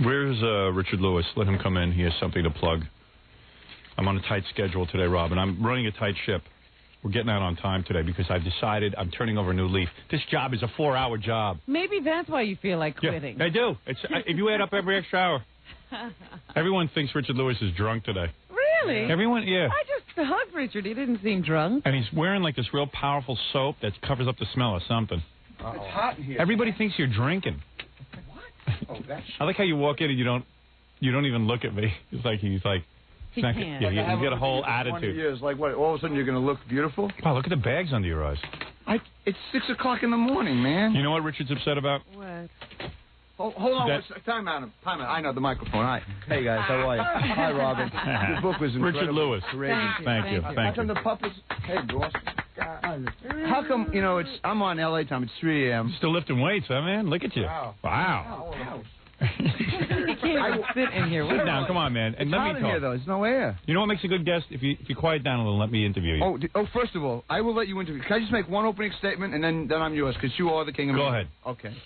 Where's Richard Lewis? Let him come in. He has something to plug. I'm on a tight schedule today, Rob, and I'm running a tight ship. We're getting out on time today because I've decided I'm turning over a new leaf. This job is a 4-hour job. Maybe that's why you feel like quitting. Yeah, I do. If you add up every extra hour. Everyone thinks Richard Lewis is drunk today. Really? Everyone, yeah. I just hugged Richard. He didn't seem drunk. And he's wearing like this real powerful soap that covers up the smell of something. It's hot in here. Everybody thinks you're drinking. Oh, that's... I like how you walk in and you don't even look at me. It's like he's like. He can't. Yeah, he's got a whole attitude. Years, like what? All of a sudden you're going to look beautiful? Wow, look at the bags under your eyes. It's 6 o'clock in the morning, man. You know what Richard's upset about? What? Hold on. Time out. I know the microphone. Hi. Hey, guys. How are you? Hi, Robin. Your book was incredible. Richard Lewis. Thank you. How come the puppets... Hey, boss. How come, I'm on L.A. time. It's 3 a.m. Still lifting weights, huh, man? Look at you. Wow. You can't sit in here. Sit down. Come on, man. And it's let hot me in talk. here, though. There's no air. You know what makes a good guest? If you quiet down a little, let me interview you. Oh, first of all, I will let you interview. Can I just make one opening statement, and then I'm yours, because you are the king of Go music. ahead. Okay.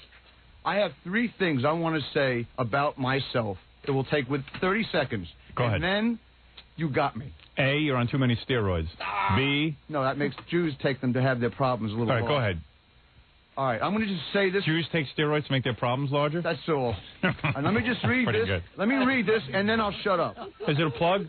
I have 3 things I want to say about myself. It will take with 30 seconds. Go ahead. And then you got me. A, you're on too many steroids. B. No, that makes Jews take them to have their problems a little All right, larger. go ahead. All right, I'm going to just say this. Jews take steroids to make their problems larger? That's all. And let me just read Pretty this. good. Let me read this, and then I'll shut up. Is it a plug?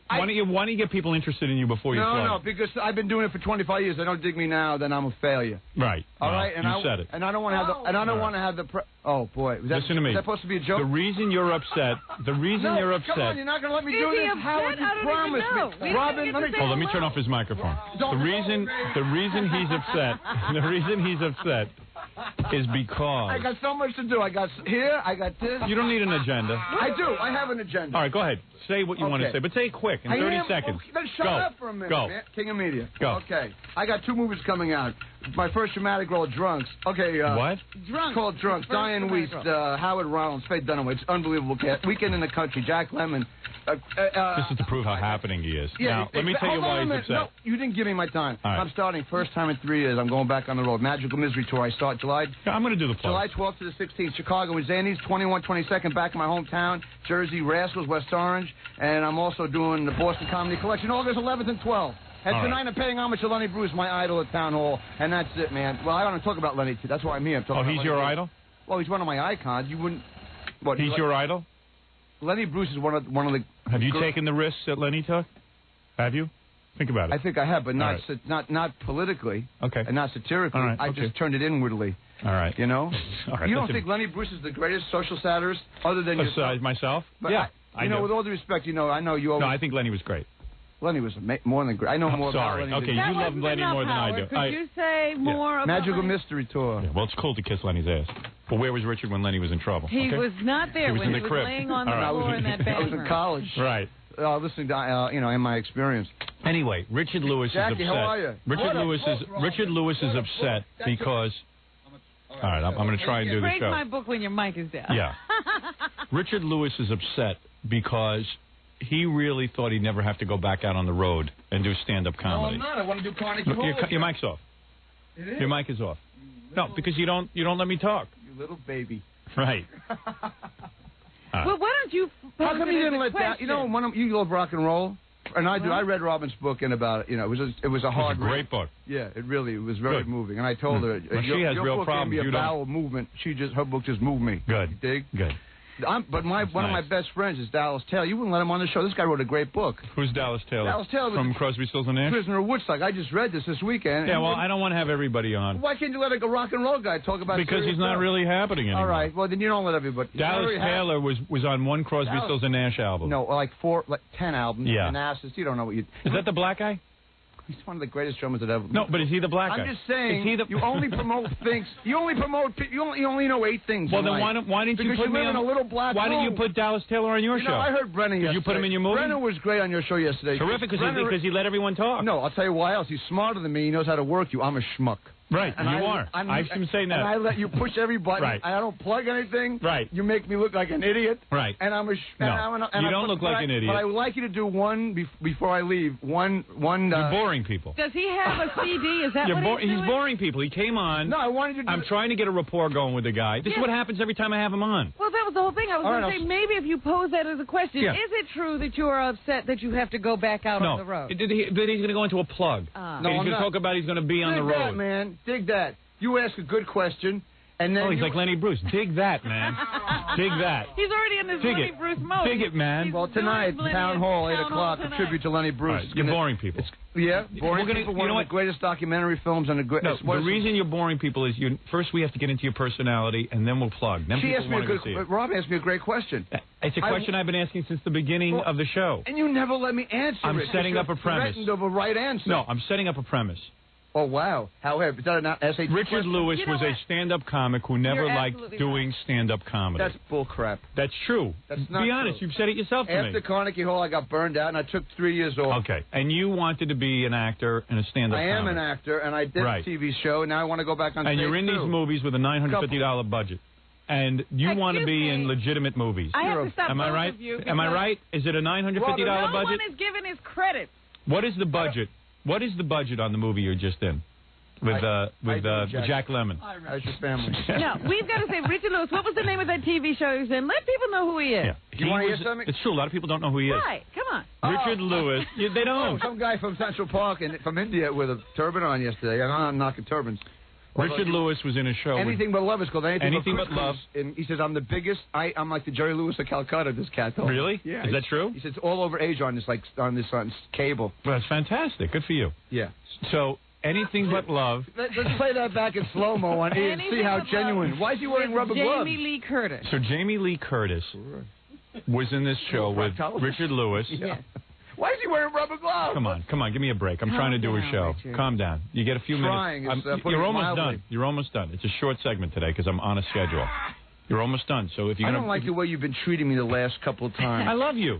Why don't you get people interested in you before you plug? No, because I've been doing it for 25 years. They don't dig me now, then I'm a failure. Right. All right, and you said it. And I don't want to have the. And I don't want to have the. Oh boy, Listen to me. Is that supposed to be a joke? The reason you're upset. You're upset. Come on, you're not going to let me do this. Howard, you promised me. Robin, let me turn off his microphone. The reason he's upset. The reason he's upset is because I got so much to do. I got here. I got this. You don't need an agenda. I do. I have an agenda. All right, go ahead. Say what you want to say, but say it quick in 30 seconds. Okay, then shut up for a minute, man. King of Media. Go. Okay. I got 2 movies coming out. My first dramatic role, Drunks. Okay. What? Drunks. It's called Drunks. Diane Weiss, Howard Rollins, Faye Dunaway. It's unbelievable cast. Weekend in the Country. Jack Lemmon. This is to prove how happening he is. Yeah, now, let me tell you why he's upset. No, you didn't give me my time. Right. I'm starting first time in 3 years. I'm going back on the road. Magical Misery Tour. I start July. I'm going to do the plug. July 12th to the 16th. Chicago with Zanies. 21, 22nd back in my hometown. Jersey, Rascals, West Orange. And I'm also doing the Boston Comedy Collection August 11th and 12th. And tonight I'm paying homage to Lenny Bruce, my idol at Town Hall. And that's it, man. Well, I want to talk about Lenny, too. That's why I'm here. I'm talking about he's your idol? Well, he's one of my icons. You wouldn't... What? He's your idol? Lenny Bruce is one of the... Have you taken the risks that Lenny took? Have you? Think about it. I think I have, but not politically. Okay. And not satirically. Right, I just turned it inwardly. All right. You know? All right, you don't think Lenny Bruce is the greatest social satirist other than yourself? Myself? But yeah. I know, with all due respect, I know you always... No, I think Lenny was great. Lenny was more than great. I know more about Lenny. Okay, you love Lenny more than I do. Could you say more about Magical Lenny? Mystery Tour. Yeah, well, it's cool to kiss Lenny's ass. But where was Richard when Lenny was in trouble? He was not there when he was crib. laying on the floor in that I was bathroom. in college. Right. Listening to, in my experience. Anyway, Richard Lewis Jackie, is upset. how are you? Richard Lewis is upset because... All right, I'm going to try and do the Break show. my book when your mic is down. Yeah. Richard Lewis is upset because he really thought he'd never have to go back out on the road and do stand-up comedy. No, I'm not. I want to do Carnegie Hall. Your mic's off. It is? Your mic is off. No, because you don't let me talk. You little baby. Right. Well, why don't you... How come you didn't let that... You love rock and roll. And I do. I read Robin's book and about it. It was a hard. It was a great book. Yeah, it was very moving. And I told her, well, she has your real book problems. Gave me a bowel movement. Her book just moved me. Good. You dig? Good. But one of my best friends is Dallas Taylor. You wouldn't let him on the show. This guy wrote a great book. Who's Dallas Taylor? Dallas Taylor from Crosby, Stills and Nash. Prisoner of Woodstock. I just read this weekend. Yeah, well, I don't want to have everybody on. Why can't you let a rock and roll guy talk about? Because he's not really happening anymore. All right. Well, then you don't let everybody. Dallas Taylor was on one Crosby, Stills and Nash album. No, like 10 albums. Yeah. Manassas. You don't know what you. Is that the black guy? He's one of the greatest drummers that ever. No, but is he the black guy? I'm just saying. You only promote things. You only know 8 things. Well, then why didn't you put me on a little black Why didn't you put Dallas Taylor on your show? I heard Brennan yesterday. Did you put him in your movie? Brennan was great on your show yesterday. Terrific, because he let everyone talk. No, I'll tell you why else. He's smarter than me. He knows how to work you. I'm a schmuck. Right, and you are. I've been saying that. And I let you push every button. Right. I don't plug anything. Right. You make me look like an idiot. Right. And I'm a... You don't look like an idiot. But I would like you to do one before I leave. One. You're boring people. Does he have a CD? Is that what he's boring people. He came on. No, I wanted you to... I'm trying to get a rapport going with the guy. This is what happens every time I have him on. Well, that was the whole thing. I was going to say, maybe if you pose that as a question, is it true that you are upset that you have to go back out on the road? That he's going to go into a plug. No, he's going to talk about he's going to be on the road. Dig that, man. Dig that. You ask a good question, and then he's like Lenny Bruce. Dig that, man. Dig that. He's already in this Lenny Bruce mode. Dig it, man. Well, tonight, Town Hall, 8 o'clock, a tribute to Lenny Bruce. Right. You're boring people. Boring people. One of the greatest documentary films and the reason you're boring people is first we have to get into your personality, and then we'll plug. Then Rob asked me a great question. It's a question I've been asking since the beginning of the show. And you never let me answer it. I'm setting up a premise. Of a right answer. No, I'm setting up a premise. Oh, wow. However, is that an SAT Richard Lewis was a stand-up comic who never liked doing stand-up comedy. That's bullcrap. That's true. That's not Be honest. True. You've said it yourself to me. After Carnegie Hall, I got burned out, and I took 3 years off. Okay. And you wanted to be an actor and a stand-up comic. I am an actor, and I did a TV show, and now I want to go back on stage, and you're in these movies with a $950 budget. And you want to be in legitimate movies. I have to stop Am I right? Am I right? Is it a $950 budget? No one is giving his credit. What is the budget? What is the budget on the movie you're just in? With Jack Lemmon. How's your family? No, we've got to say, Richard Lewis, what was the name of that TV show he was in? Let people know who he is. Yeah. You want to hear something? It's true. A lot of people don't know who he is. Right. Come on. Richard Lewis. They don't. Some guy from Central Park and from India with a turban on yesterday. I'm not knocking turbans. Richard Lewis was in a show. Anything But Love is called Anything But Love. And he says, I'm the biggest. I'm like the Jerry Lewis of Calcutta, this cat. Though. Really? Yeah. Is that true? He says it's all over Asia on this cable. Well, that's fantastic. Good for you. Yeah. So, Anything But Love. Let's play that back in slow-mo on E and see how genuine. Why is he wearing rubber gloves? Jamie Lee Curtis. So Jamie Lee Curtis was in this show with Richard Lewis. Yeah. Why is he wearing rubber gloves? Come on, give me a break. I'm trying to do a show. Richard. Calm down. You get a few minutes. You're almost done. You're almost done. It's a short segment today because I'm on a schedule. You're almost done. So if you're I don't like the way you've been treating me the last couple of times. I love you.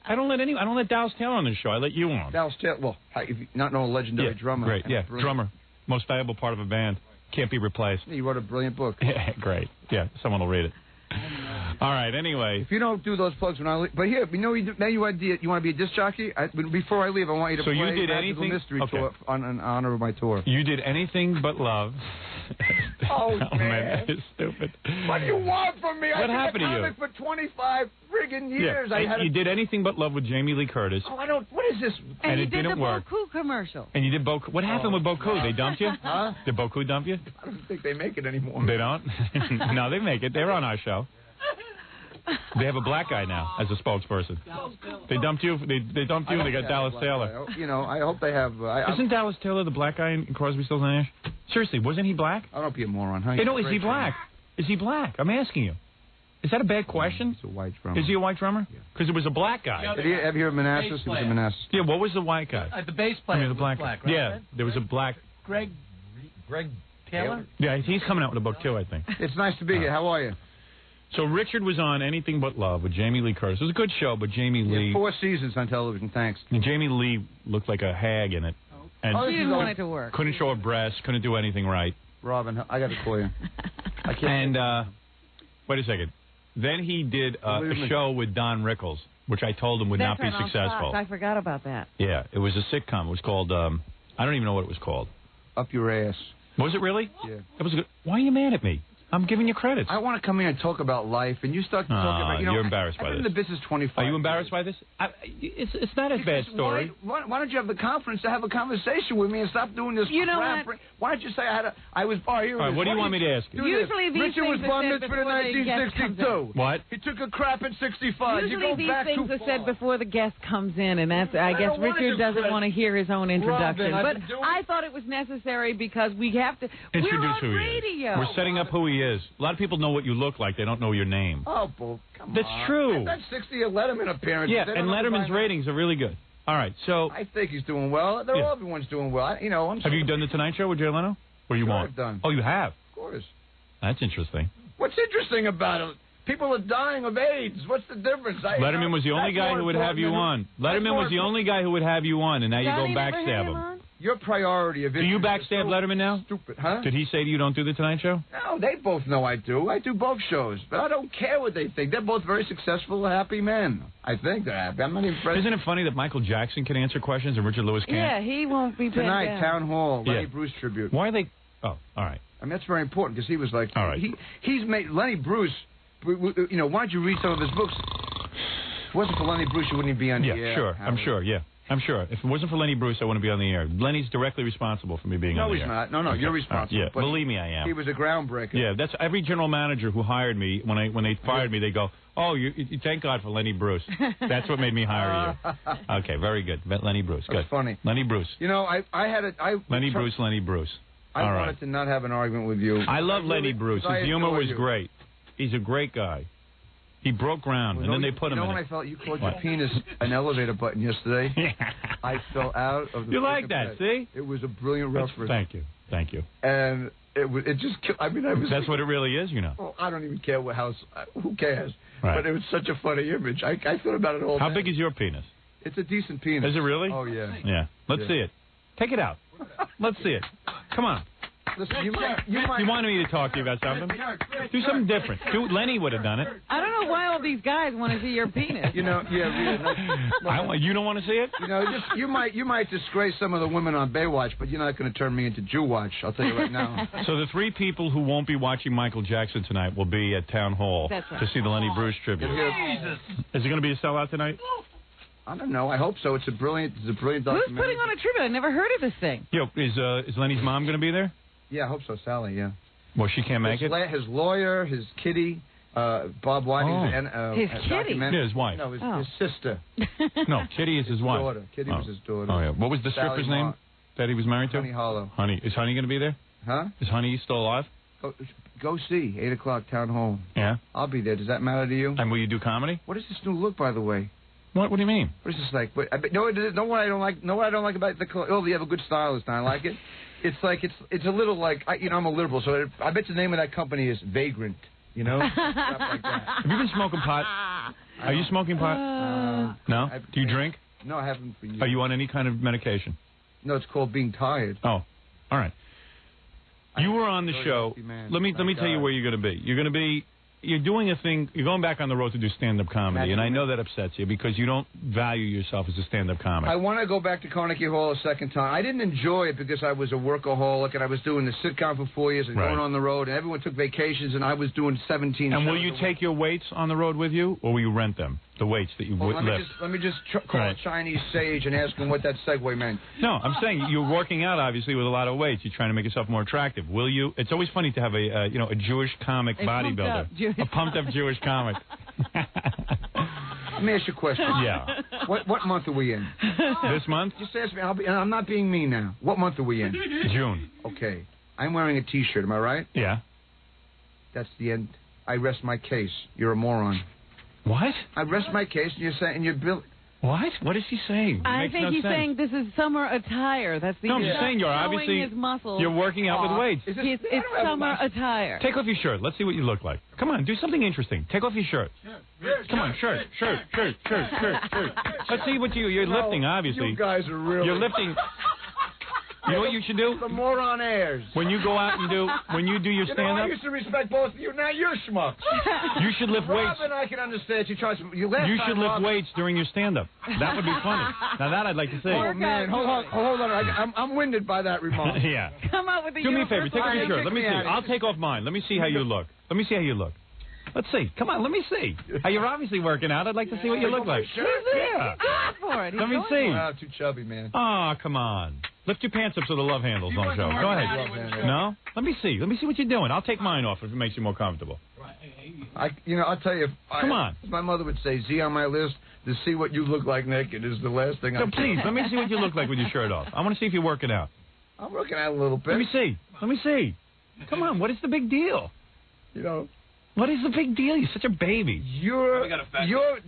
I don't let Dallas Taylor on this show. I let you on. Dallas Taylor. Well, if you not know a legendary drummer. Great. Yeah, drummer. Most valuable part of a band. Can't be replaced. He wrote a brilliant book. Yeah, great. Yeah, someone will read it. All right, anyway. If you don't do those plugs when I leave. But here, you want to be a disc jockey? Before I leave, I want you to play you did Magical Mystery Tour in honor of my tour. You did Anything But Love. Oh, man. It's stupid. What do you want from me? What happened to you? I've been a comic for 25 friggin' years. Yeah. You did Anything But Love with Jamie Lee Curtis. Oh, I don't... What is this? And it didn't work. And you did the Boku commercial. And you did Boku. What happened with Boku? They dumped you? Huh? Did Boku dump you? I don't think they make it anymore. They don't? No, they make it. They're on our show. They have a black guy now as a spokesperson. They dumped you. They dumped you. They got Dallas Taylor. I hope they have. Isn't Dallas Taylor the black guy in Crosby, Stills Nash? Seriously, wasn't he black? I don't be a moron, huh? No, is he black? Is he black? I'm asking you. Is that a bad question? He's a white drummer. Is he a white drummer? Because it was a black guy. Have you heard of Manassas? He was in Manassas. Yeah, what was the white guy? The bass player. The black right? Yeah, there was a black. Greg Taylor? Yeah, he's coming out with a book too, I think. It's nice to be here. How are you? So Richard was on Anything But Love with Jamie Lee Curtis. It was a good show, but Jamie Lee... 4 seasons on television, thanks. And Jamie Lee looked like a hag in it. And she didn't want it to work. Couldn't show her breasts, couldn't do anything right. Robin, I got to call you. I can't. And, wait a second. Then he did a show with Don Rickles, which I told him would not be successful. I forgot about that. Yeah, it was a sitcom. It was called, I don't even know what it was called. Up Your Ass. Was it really? Yeah. It was good. Why are you mad at me? I'm giving you credit. I want to come in and talk about life, and you start talking about... You're embarrassed by this. I've been in the business 25 Are you embarrassed by this? It's not a bad story. Why don't you have the conference to have a conversation with me and stop doing this crap? Why don't you say I was... All right, what do you want me to ask you? Usually these Richard was things are said for the 1962. What? He took a crap in 65. Usually these things are said before the guest comes in, and that's... I guess Richard doesn't want to hear his own introduction. But I thought it was necessary because we have to... Introduce who he radio. We're setting up who he is. A lot of people know what you look like. They don't know your name. Oh, bull, come on. That's true. That's 60 Letterman appearance. Yeah, and Letterman's ratings are really good. All right, so... I think he's doing well. Everyone's doing well. Have you done the Tonight Show with Jay Leno? Or you won't? I've done. Oh, you have? Of course. That's interesting. What's interesting about it? People are dying of AIDS. What's the difference? Letterman was the only guy who would have you on. Letterman was the only guy who would have you on, and now you go backstab him. Your priority of it. Do you backstab Letterman now? Stupid, huh? Did he say you don't do the Tonight Show? No, they both know I do. I do both shows, but I don't care what they think. They're both very successful, happy men. I think they're happy. I'm not even impressed. Isn't it funny that Michael Jackson can answer questions and Richard Lewis can't? Yeah, he won't be pinned Tonight, down. Town Hall, Lenny Yeah. Bruce tribute. Why are they? Oh, all right. I mean, that's very important because he was like, All right. he's made Lenny Bruce. You know, why don't you read some of his books? If it wasn't for Lenny Bruce, you wouldn't be on the air. Yeah, sure. I'm sure. Yeah. I'm sure. If it wasn't for Lenny Bruce, I wouldn't be on the air. Lenny's directly responsible for me being on the air. No, he's not. No, you're responsible. Yeah, believe me, I am. He was a groundbreaker. Yeah, that's every general manager who hired me. When they fired me, they go, "Oh, you thank God for Lenny Bruce. That's what made me hire you." Okay, very good. Lenny Bruce. Good. That's funny. Lenny Bruce. You know, Lenny Bruce. I All wanted right. to not have an argument with you. I love Lenny Bruce. His humor was great. He's a great guy. He broke ground, and then they put him in. You know when I felt you called your penis an elevator button yesterday? I fell out of the. You like that, see? It was a brilliant reference. Thank you. Thank you. And it just killed. I mean, I was. That's what it really is, you know. Well, I don't even care what house. Who cares? Right. But it was such a funny image. I thought about it all. How day. big is your penis? It's a decent penis. Is it really? Oh yeah. Yeah. Let's see it. Take it out. Let's see it. Come on. Listen, you might. You wanted me to talk to you about something? Do something different. Lenny would have done it. I don't know why all these guys want to see your penis. You know, yeah. You don't want to see it? You know, you might disgrace some of the women on Baywatch, but you're not going to turn me into Jew Watch. I'll tell you right now. So the 3 people who won't be watching Michael Jackson tonight will be at Town Hall to see the Lenny Bruce tribute. Jesus. Is it going to be a sellout tonight? I don't know. I hope so. It's a brilliant documentary. Who's putting on a tribute? I never heard of this thing. Yo, is Lenny's mom going to be there? Yeah, I hope so, Sally. Yeah. Well, she can't make it. His lawyer, his kitty, Bob White, his kitty. Yeah, his wife. No, his sister. No, Kitty is his wife. Daughter. Kitty was his daughter. Oh yeah. What was the stripper's name that he was married to? Honey Hollow. Honey. Is Honey going to be there? Huh? Is Honey still alive? Go see 8 o'clock Town Hall. Yeah. I'll be there. Does that matter to you? And will you do comedy? What is this new look, by the way? What do you mean? What is this like? No, what I don't like. No, what I don't like about the. Oh, you have a good stylist, and I like it. It's like it's a little like I'm a liberal, so I bet the name of that company is Vagrant. You know, stuff like that. Have you been smoking pot? Are you smoking pot? No. Do you drink? No, I haven't for years. Are you on any kind of medication? No, it's called being tired. Oh, all right. You were on the show. Let me tell you where you're going to be. You're doing a thing. You're going back on the road to do stand-up comedy, and I know that upsets you because you don't value yourself as a stand-up comic. I want to go back to Carnegie Hall a second time. I didn't enjoy it because I was a workaholic and I was doing the sitcom for 4 years and going on the road, and everyone took vacations, and I was doing 17. And will you take your weights on the road with you, or will you rent them? The weights that you would lift. Let me just call a Chinese sage and ask him what that segue meant. No, I'm saying you're working out obviously with a lot of weights. You're trying to make yourself more attractive. Will you? It's always funny to have a Jewish comic bodybuilder, a pumped up Jewish comic. Let me ask you a question. Yeah. What month are we in? This month? Just ask me. And I'm not being mean now. What month are we in? June. Okay. I'm wearing a T-shirt. Am I right? Yeah. That's the end. I rest my case. You're a moron. What? I rest my case, and you're saying you're Bill. What? What is he saying? I think he's saying this is summer attire. That's the. No, I'm just saying you're obviously his muscles. You're working out with weights. It's summer attire. Take off your shirt. Let's see what you look like. Come on, do something interesting. Take off your shirt. Come on, shirt. Let's see what you're lifting. Obviously, you guys are really. You're lifting. You know what you should do? The moron airs. When you go out and do your stand-up. I used to respect both of you. Now you're schmucks. You should lift weights. Robin, I can understand. You should lift weights during your stand-up. That would be funny. Now that I'd like to see. Oh man, hold on. I'm winded by that remark. Yeah. Come out with the. Do me a favor. Take off your shirt. Let me see. I'll take off mine. Let me see how you look. Let's see. Come on, let me see. You're obviously working out. I'd like to see what you look like. Yeah. For it. Let me see. Wow, too chubby, man. Oh, come on. Lift your pants up so the love handles don't show. Go ahead. No? Let me see. Let me see what you're doing. I'll take mine off if it makes you more comfortable. I'll tell you. Come on. My mother would say, Z on my list, to see what you look like naked is the last thing I'm please, let me see what you look like with your shirt off. I want to see if you're working out. I'm working out a little bit. Let me see. Come on, what is the big deal? You know. What is the big deal? You're such a baby.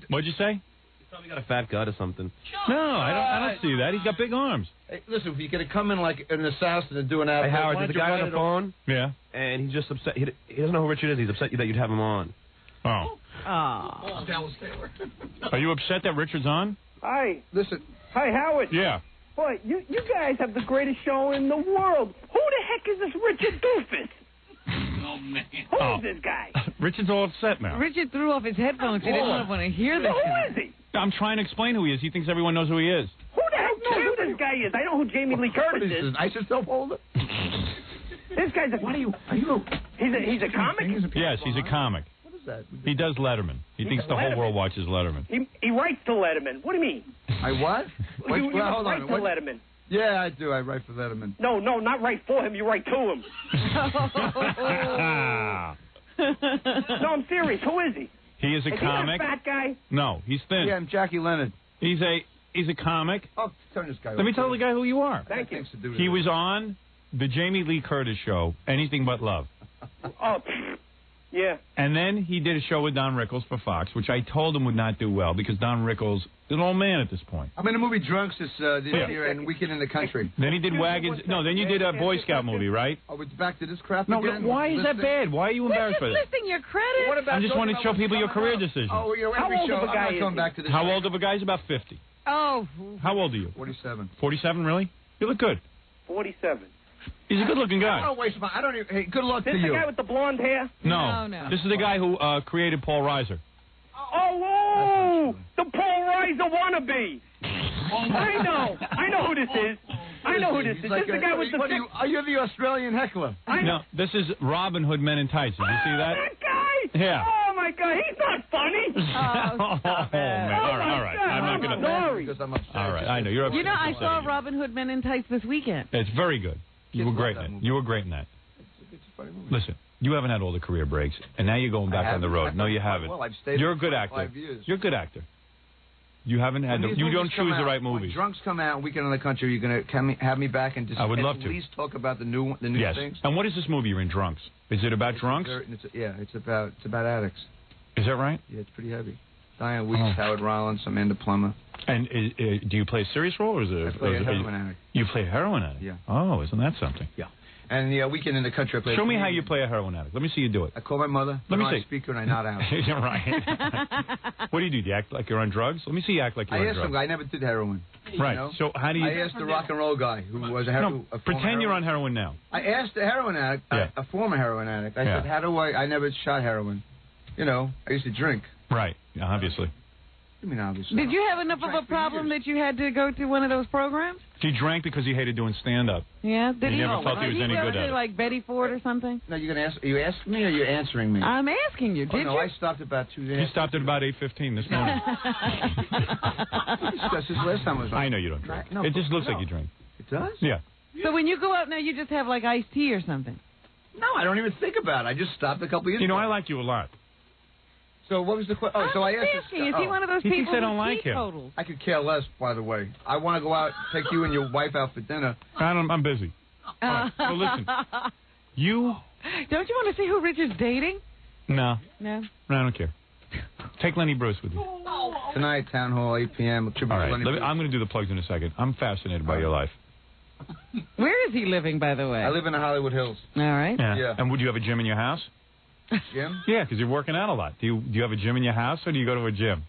What'd you say? He's probably got a fat gut or something. No, I don't see that. He's got big arms. Hey, listen, if you're going to come in like an assassin and do an ad. Hey, Howard, there's a guy on the phone. Yeah. And he's just upset. He doesn't know who Richard is. He's upset that you'd have him on. Oh. Are you upset that Richard's on? Hi. Listen. Hi, Howard. Yeah. Boy, you guys have the greatest show in the world. Who the heck is this Richard Doofus? Oh, man. Who is this guy? Richard's all upset now. Richard threw off his headphones. He didn't want to hear this. Who is he? I'm trying to explain who he is. He thinks everyone knows who he is. Who the heck knows who this guy is? I know who Jamie Lee Curtis is. An isotope holder? This guy's a... What are you... He's a comic? Yes, he's a comic. What is that? He does Letterman. He thinks the whole world watches Letterman. He writes to Letterman. What do you mean? I what? You hold write on. to Letterman. Yeah, I do. I write for Letterman. No, not write for him. You write to him. No, I'm serious. Who is he? He is a comic. Is he that fat guy? No, he's thin. Yeah, I'm Jackie Leonard. He's a comic. Oh, turn this guy Let me tell the guy who you are. Thank you. He was on the Jamie Lee Curtis show, Anything But Love. Oh, yeah. And then he did a show with Don Rickles for Fox, which I told him would not do well because Don Rickles is an old man at this point. I'm in the movie Drunks this year and Weekend in the Country. Then he did Wagons. No, then you did a Boy Scout movie, right? Oh, it's back to this crap No, again? why is that bad? Why are you embarrassed by We're that? just listing your credits. What about I'm just wanting to show people your career decision. Oh, How every old show. of a guy I'm is not coming he? back to this. How old of a guy? He's about 50. Oh. How old are you? 47. 47, really? You look good. 47. He's a good-looking I guy. don't waste my... I don't even... Hey, good luck This to the you. guy with the blonde hair? No. This is the guy who created Paul Reiser. Oh, the Paul Reiser wannabe. I know who this is. I know who this is. This is the guy with the... Are you the Australian heckler? No, this is Robin Hood Men in Tights. Did you see that? That guy? Yeah. Oh, my God. He's not funny. Oh, stop it. man. All right. I'm not going to... Sorry. Because I'm upset. All right, I know. You're upset. You know, I saw Robin Hood Men in Tights this weekend. It's very good. You were great in it. You were great in that. It's a funny movie. Listen, you haven't had all the career breaks, and now you're going back on the road. No, you haven't. Well, I've stayed You're a for good 5 actor. years. You're a good actor. You haven't had the, you don't choose the right When movies. Drunks come out, Weekend in the Country, you're going to have me back and just I would love at to. least talk about the new Yes. things? And what is this movie you're in, Drunks? Is it about drunks? It's about addicts. Is that right? Yeah, it's pretty heavy. Diane Weiss, Howard Rollins, Amanda Plummer. And do you play a serious role, or is it? I play a heroin addict. You play a heroin addict? Yeah. Oh, isn't that something? Yeah. And the Weekend in the Country, I play. Show me how you play a heroin addict. Let me see you do it. I call my mother. Let me put her see. on speaker and I nod out. You're right. What do? You act like you're on drugs? Let me see you act like you're I on asked drugs. some guy. I never did heroin. Right. You know? So how do you? I asked the rock and roll guy who was a heroin. No, pretend you're on heroin now. I asked a heroin addict, Yeah. a former heroin addict. I Yeah. said, "How do I never shot heroin. You know, I used to drink." Right. Yeah, obviously. I mean, obviously. Did you have enough of Drank a for problem years. that you had to go to one of those programs? He drank because he hated doing stand-up. Yeah. Did He never felt he was any go good to at it. like Betty Ford or something? No, you're gonna ask. Are you asking me or are you answering me? I'm asking you. Oh, Did no, you? I stopped about 2 days. He stopped at about 8:15 this morning. We discussed this last time. I know you don't drink. No, It just looks no. like you drink. It does? Yeah. So when you go out now, you just have like iced tea or something? No, I don't even think about it. I just stopped a couple years You know, ago. I like you a lot. So what was the question? Oh, so I asked asking, is he one of those He thinks people I don't who like him. teetotals? I could care less, by the way. I want to go out, take you and your wife out for dinner. I'm busy. All right. So listen, you... Don't you want to see who Richard's dating? No. No. I don't care. Take Lenny Bruce with you. Tonight, Town Hall, 8 p.m. All right. I'm going to do the plugs in a second. I'm fascinated by your life. Where is he living, by the way? I live in the Hollywood Hills. All right. Yeah. And would you have a gym in your house? Jim? Yeah, because you're working out a lot. Do you have a gym in your house, or do you go to a gym?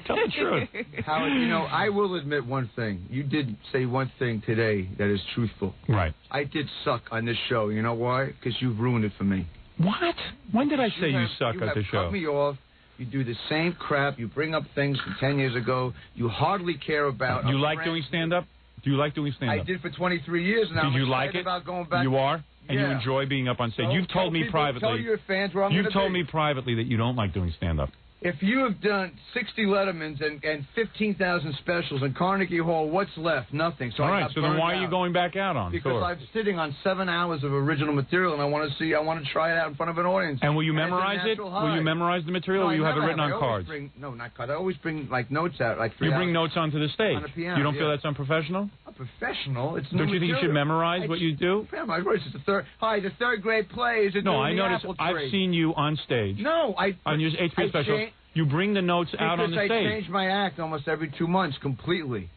Tell the truth. Howard, you know, I will admit one thing. You did say one thing today that is truthful. Right. I did suck on this show. You know why? Because you've ruined it for me. What? When did I say you suck you at have the show? cut me off. You do the same crap. You bring up things from 10 years ago. You hardly care about. You like doing stand-up? Do you like doing stand-up? I did for 23 years now. Did you like it? About going back. You are? And you Yeah. enjoy being up on stage? So You've told me people, privately. Tell your fans where I'm You've gonna told be. me privately that you don't like doing stand-up. If you have done 60 Lettermans and 15,000 specials in Carnegie Hall, what's left? Nothing. So All I right, got so then burned why are you out. going back out on Because tour? I'm sitting on 7 hours of original material, and I want to try it out in front of an audience. And will you And it's a memorize it? natural Will you high. memorize the material, No, or I you have it never written on I always cards? no, not cards. I always bring like notes out, like 3 You hours. bring notes onto the stage. On the piano, You don't feel yeah. that's unprofessional? A professional. It's new Don't you think you should material. memorize what you do? My voice is the third. Hi, the third grade play is No, I noticed. I've seen you on stage. No, on your HBO special. You bring the notes out on the Because I stage. change my act almost every 2 months completely.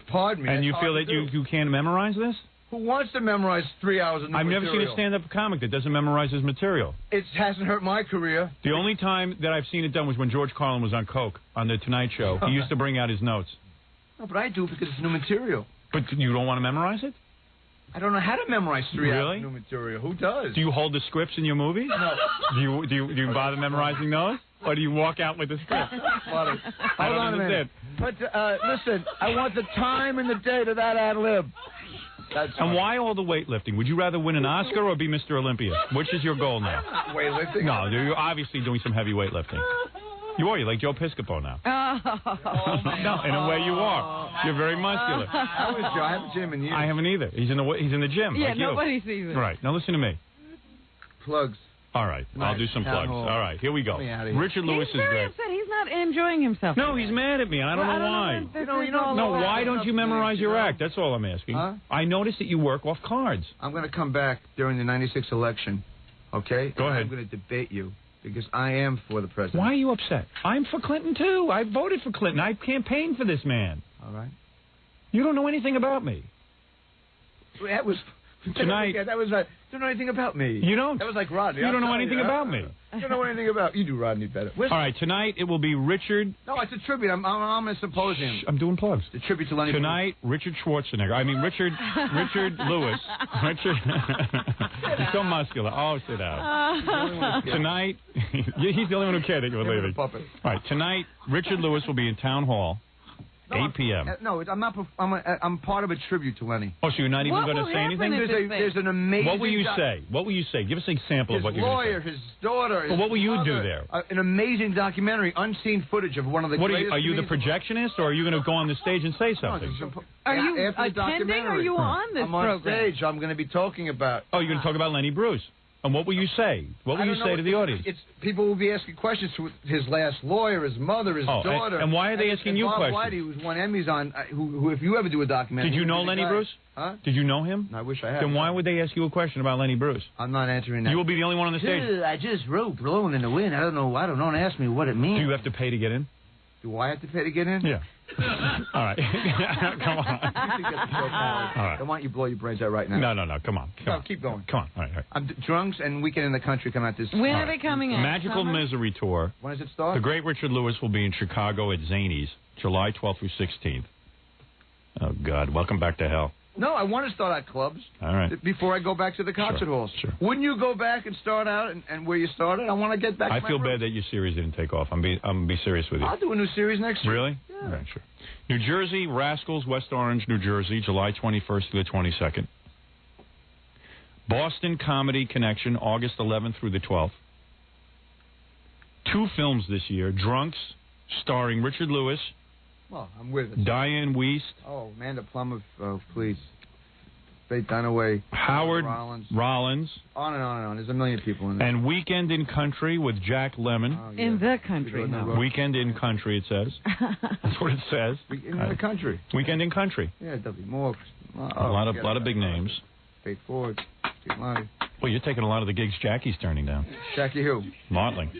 Pardon me. And that's you hard feel to that do. you can't memorize this? Who wants to memorize 3 hours of new I've never seen material? a stand-up comic that doesn't memorize his material. It hasn't hurt my career. The only time that I've seen it done was when George Carlin was on coke on the Tonight Show. He used to bring out his notes. No, but I do because it's new material. But you don't want to memorize it? I don't know how to memorize 3 hours Really? of new material. Who does? Do you hold the scripts in your movies? No. Do you bother memorizing those? Or do you walk out with the script? Hold on a minute. But listen, I want the time and the date of that ad lib. And why all the weightlifting? Would you rather win an Oscar or be Mr. Olympia? Which is your goal now? Weightlifting? No, you're obviously doing some heavy weightlifting. You are. You're like Joe Piscopo now. No, in a way you are. You're very muscular. How is Joe? I haven't seen him in years. I haven't either. He's in the gym. Yeah, like you. nobody sees it. Right. Now listen to me. Plugs. All right. I'll do some plugs. All right. Here we go. Richard Lewis He's is very great. upset. He's not enjoying himself. No, he's mad at me, and I don't know why. No, why don't you memorize your act? That's all I'm asking. Huh? I noticed that you work off cards. I'm going to come back during the 96 election, okay? Go ahead. I'm going to debate you because I am for the president. Why are you upset? I'm for Clinton, too. I voted for Clinton. I campaigned for this man. All right. You don't know anything about me. That was... Tonight... That was... don't know anything about me. You don't? That was like Rodney. You don't know anything about me. You don't know anything about... You do Rodney better. All right, tonight it will be Richard... No, it's a tribute. I'm a symposium. I'm doing plugs. It's a tribute to Lenny Tonight, Richard Schwarzenegger. I mean, Richard Lewis. Richard... He's so muscular. Oh, sit down. Tonight... He's the only one who cared that you were leaving. All right, tonight, Richard Lewis will be in Town Hall. 8 p.m. No, I'm not. I'm part of a tribute to Lenny. Oh, so you're not even going to say anything? There's an amazing... What will you say? What will you say? Give us an example of what you're going to say. His lawyer, his daughter, Well, what will you do mother, there? An amazing documentary, unseen footage of one of the greatest... Are you the projectionist, or are you going to go on the stage and say something? Are you attending, or are you on this program? I'm on stage. I'm going to be talking about... Oh, you're going to talk about Lenny Bruce. And what will you say? What will you say to the audience? People will be asking questions to his last lawyer, his mother, his daughter. And why are they asking you questions? Bob Whitey, who's won Emmys on, who if you ever do a documentary... Did you know Lenny Bruce? Huh? Did you know him? I wish I had. Then why would they ask you a question about Lenny Bruce? I'm not answering that. You will be the only one on the stage. I just wrote Blowing in the Wind. I don't know. Ask me what it means. Do you have to pay to get in? Do I have to pay to get in? Yeah. All right. Come on. All right. I want you to blow your brains out right now. No. Come on. Keep going. Come on. All right. Drunks and Weekend in the Country come out this... When are they coming in? Magical Misery Tour. When does it start? The great Richard Lewis will be in Chicago at Zanies, July 12th through 16th. Oh, God. Welcome back to hell. No, I want to start at clubs. All right. Before I go back to the concert halls. Sure. Wouldn't you go back and start out and where you started? I want to get back to I feel bad that your series didn't take off. I'm going to be serious with you. I'll do a new series next year. Really? Yeah. All right, sure. New Jersey, Rascals, West Orange, New Jersey, July 21st through the 22nd. Boston Comedy Connection, August 11th through the 12th. 2 films this year. Drunks, starring Richard Lewis. Well, I'm with it. Diane Wiest. Oh, Amanda Plum of please. Faith Dunaway. Howard Rollins. On and on and on. There's a million people in there. And Weekend in Country with Jack Lemmon. Oh, yeah. In the country. Weekend in Country, it says. That's what it says. In the country. Weekend in Country. Yeah, W. Moore. A lot of big names. Faith Ford. Steve Marty. Well, you're taking a lot of the gigs Jackie's turning down. Jackie who? Mottling.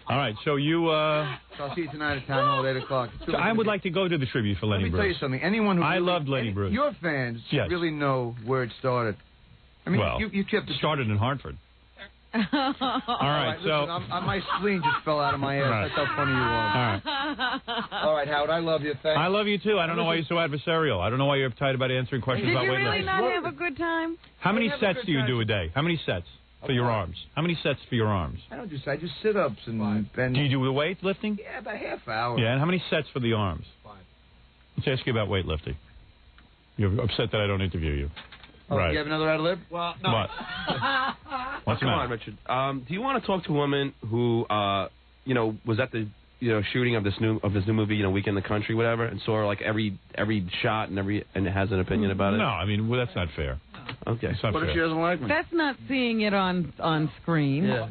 All right, so you... So I'll see you tonight at Town Hall at 8 o'clock. So I would like to go to the tribute for Lenny Bruce. Let me tell you something. Anyone who... I loved Lenny Bruce. Your fans really know where it started. I mean, you kept... It started in Hartford. All right, so... Listen, my spleen just fell out of my ass. Right. That's how funny you are. All right. All right, Howard, I love you. Thanks. I love you, too. I don't know why you're so adversarial. I don't know why you're uptight about answering questions about weight loss. Did you really not have a good time? How many sets do you do a day? How many sets for your arms? How many sets for your arms? I don't do sets. I just sit-ups and bend. Do you do weightlifting? Yeah, about a half hour. Yeah, and how many sets for the arms? 5. Let's ask you about weightlifting. You're upset that I don't interview you. Oh, right. You have another ad lib? Well, no. What? What's the matter? Come on, Richard. Do you want to talk to a woman who, was at the, shooting of this new movie, Weekend in the Country, whatever, and saw like every shot and has an opinion about it? No, I mean, that's not fair. Okay. That's not what fair. if she doesn't like me? That's not seeing it on screen. Yeah.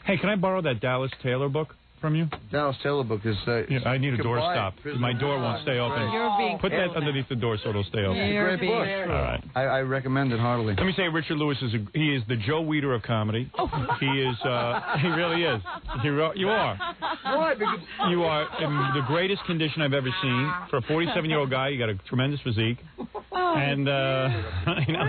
Hey, can I borrow that Dallas Taylor book from you? Dallas Taylor book is... I need a door stop. My door won't stay open. Put that underneath the door so it'll stay open. You're great book. All right. I recommend it heartily. Let me say, Richard Lewis is the Joe Weider of comedy. He is. He really is. You are. Why? Because you are in the greatest condition I've ever seen. For a 47-year-old guy, you got a tremendous physique. And,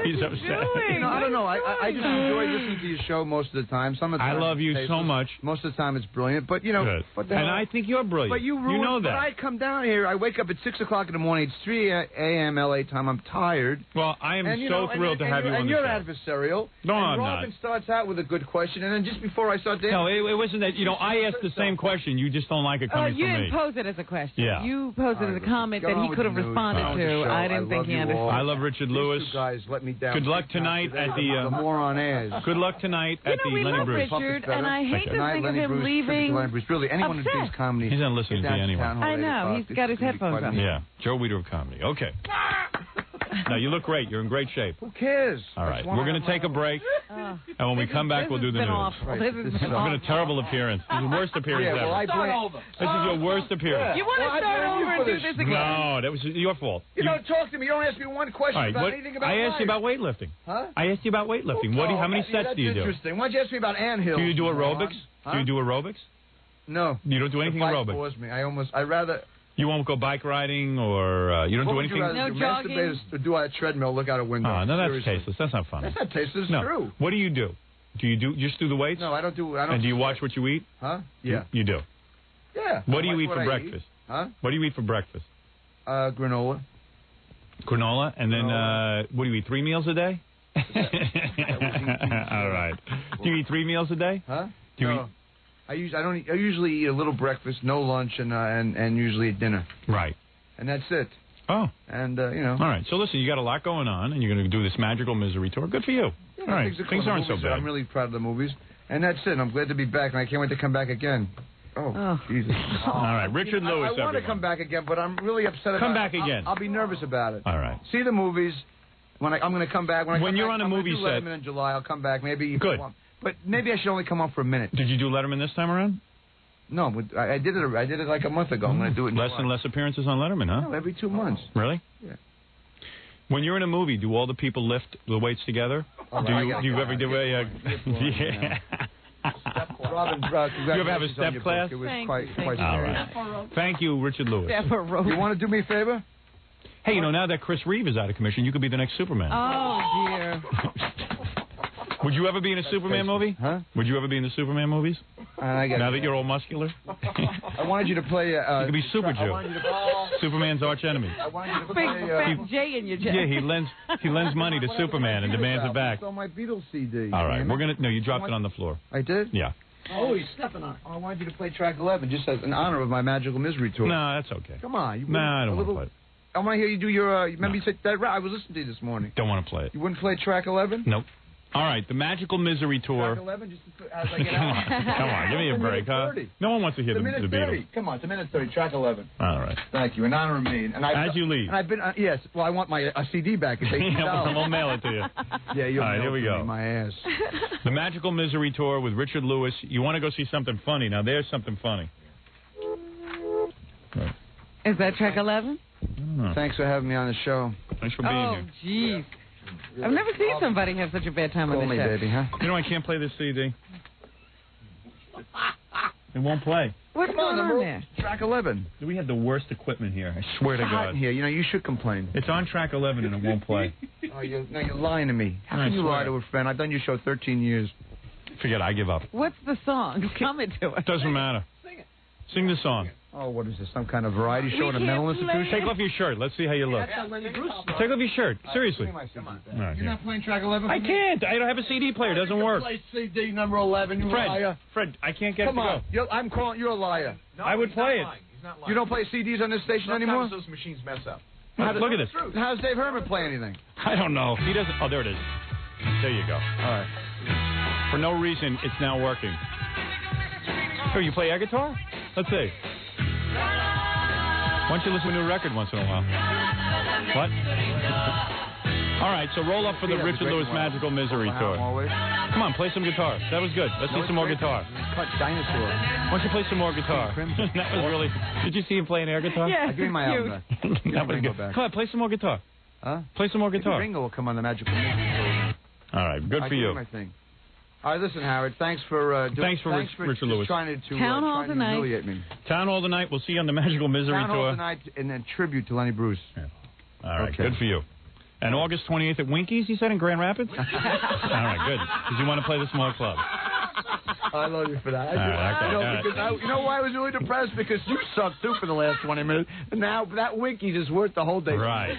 he's upset. I don't know. I just enjoy listening to your show most of the time. Some of the time I love you so much. Most of the time it's brilliant. But, Good. And I think you're brilliant. But you know that. But I come down here. I wake up at 6 o'clock in the morning. It's 3 a.m. LA time. I'm tired. Well, I am thrilled to have you on the show. And you're adversarial. No, I'm Robin starts out with a good question, and then just before I start dancing... No, it wasn't that. I asked the same question. You just don't like it coming from me. You didn't pose it as a question. Yeah. You posed it as a comment that he could have responded to. I didn't think he understood. I love Richard Lewis. You guys let me down. Good luck tonight at the moron ass. Good luck tonight at the Lenny Bruce. Richard, and I hate to think of him leaving. Really, anyone who does comedy. He's not listening to you anyway. I know. He's got his headphones on. Yeah. Joe Weider of comedy. Okay. Now, you look great. You're in great shape. Who cares? All right. We're going to take a break. And when we come back, we'll do the news. This has been a terrible appearance. This is the worst appearance ever. This is your worst appearance. You want to start over and do this again? No, that was your fault. You don't talk to me. You don't ask me one question about anything about I asked you about weightlifting. Huh? I asked you about weightlifting. How many sets do you do? Interesting. Why don't you ask me about anthills? Do you do aerobics? Huh? Do you do aerobics? No. You don't do anything aerobic? The bike bores me. I'd rather... You won't go bike riding, or you don't do anything? No jogging? Masturbate or do a treadmill, look out a window. Oh, no, that's tasteless. That's not fun. That's not tasteless. It's true. What do you do? Do you just do the weights? No, I don't do... And do you watch what you eat? Huh? Yeah. You do? Yeah. What do you eat for breakfast? Huh? What do you eat for breakfast? Granola. Granola? And then, what do you eat, 3 meals a day? All right. Do you eat 3 meals a day? Huh? Do you eat... I usually eat a little breakfast, no lunch, and usually at dinner. Right. And that's it. Oh. And, All right. So, listen, you got a lot going on, and you're going to do this Magical Misery Tour. Good for you. Yeah, all right. Things aren't so bad. I'm really proud of the movies. And that's it. I'm glad to be back, and I can't wait to come back again. Oh. Jesus. All right. Richard Lewis, I want to come back again, but I'm really upset about it. Come back again. I'll be nervous about it. All right. See the movies. I'm going to come back. When you're on a movie set. Letterman in July. I'll come back. Maybe. Good. But maybe I should only come on for a minute. Did you do Letterman this time around? No, I did it like a month ago. I'm going to do it in less July. and less appearances on Letterman, huh? No, every 2 months. Really? Yeah. When you're in a movie, do all the people lift the weights together? Do you ever do a... Yeah. Robin, you ever have a step class? It was quite all right. Thank you, Richard Lewis. You want to do me a favor? Hey, now that Chris Reeve is out of commission, you could be the next Superman. Oh, dear. Would you ever be in a Superman movie? Huh? Would you ever be in the Superman movies? Now that you're all muscular? I wanted you to play... you could be Super Joe. Superman's arch enemy. I wanted you to play... Big J in your chest. Yeah, he lends money to Superman and demands it back. It's on my Beatles CD. All right, No, you dropped it on the floor. I did? Yeah. Oh, he's stepping on it. I wanted you to play track 11 just as an honor of my Magical Misery Tour. No, that's okay. Come on. I don't want to play it. I want to hear you do your... remember you said that... I was listening to you this morning. Don't want to play it. You wouldn't play track 11? Nope. All right, the Magical Misery Tour. Track 11, just as I get out. Come on, give me a break, huh? No one wants to hear the Beatles. Come on, it's a minute 30, track 11. All right. Thank you, in honor of me. And as you leave. And I've been, yes, well, I want my CD back. It's $18. We'll mail it to you. Yeah, you'll all right, here we go. My ass. The Magical Misery Tour with Richard Lewis. You want to go see something funny. Now, there's something funny. Is that track 11? Thanks for having me on the show. Thanks for being here. Oh, jeez. I've never seen somebody have such a bad time on the show. Baby, huh? You know, I can't play this CD. It won't play. What's going on there? Track 11. We have the worst equipment here. I swear to God. Here, you should complain. It's on track 11 and it won't play. Oh, you're lying to me. How can you lie to a friend? I've done your show 13 years. Forget it. I give up. What's the song? Coming to us. Doesn't matter. Sing it. Sing the song. Oh, what is this? Some kind of variety show at a mental institution? Take off your shirt. Let's see how you look. Take off your shirt. Seriously. Right, you're not playing track 11? I can't. I don't have a CD player. It doesn't work. Play CD number 11. You liar. Fred, I can't get it to go. I'm calling. You're a liar. No, I would play it. He's not lying. You don't play CDs on this station anymore? Those machines mess up. Look at this. How does Dave Herman play anything? I don't know. He doesn't. Oh, there it is. There you go. All right. For no reason, it's now working. Oh, you play air guitar? Let's see. Why don't you listen to a new record once in a while? What? All right, so roll up for the Richard Lewis Magical Misery Tour. Come on, play some guitar. That was good. Let's see some more guitar. Cut dinosaur. Why don't you play some more guitar? That was really... Did you see him playing air guitar? Yeah, give me my album back. That was good. Come on, play some more guitar. Huh? Play some more guitar. Ringo will come on the Magical Misery Tour. All right, good for you. My thing. All right, listen, Howard. Thanks for Richard Lewis trying to Town Hall tonight. humiliate me. Town Hall tonight. We'll see you on the Magical Misery Tour. Town Hall tonight, and then tribute to Lenny Bruce. Yeah. All right, good for you. And August 28th at Winkies, you said, in Grand Rapids? All right, good. Because you want to play the small club. I love you for that. Okay, you know why I was really depressed? Because you sucked too for the last 20 minutes. And now that Winkies is worth the whole day. Right.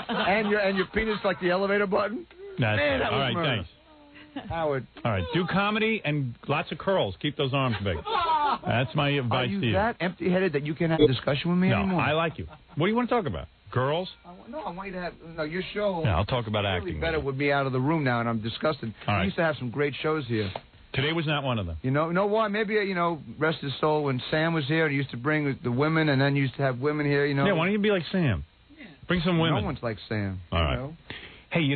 And your penis like the elevator button. That's Man, that all was right, murder. thanks. Howard. All right, do comedy and lots of curls. Keep those arms big. That's my advice to you. Are you that empty-headed that you can't have a discussion with me No, anymore? I like you. What do you want to talk about? Girls? No, I want you to have your show. Yeah, I'll talk about really acting. better with me out of the room now, and I'm disgusted. All right. We used to have some great shows here. Today was not one of them. You know why? Maybe, rest his soul, when Sam was here, and he used to bring the women, and then used to have women here, Yeah, why don't you be like Sam? Yeah. Bring some women. No one's like Sam. All right. Hey,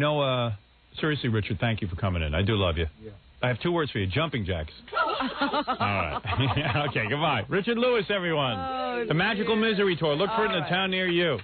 seriously, Richard, thank you for coming in. I do love you. Yeah. I have 2 words for you, jumping jacks. All right. Okay, goodbye. Richard Lewis, everyone. The Magical Misery Tour. Look for it in a town near you.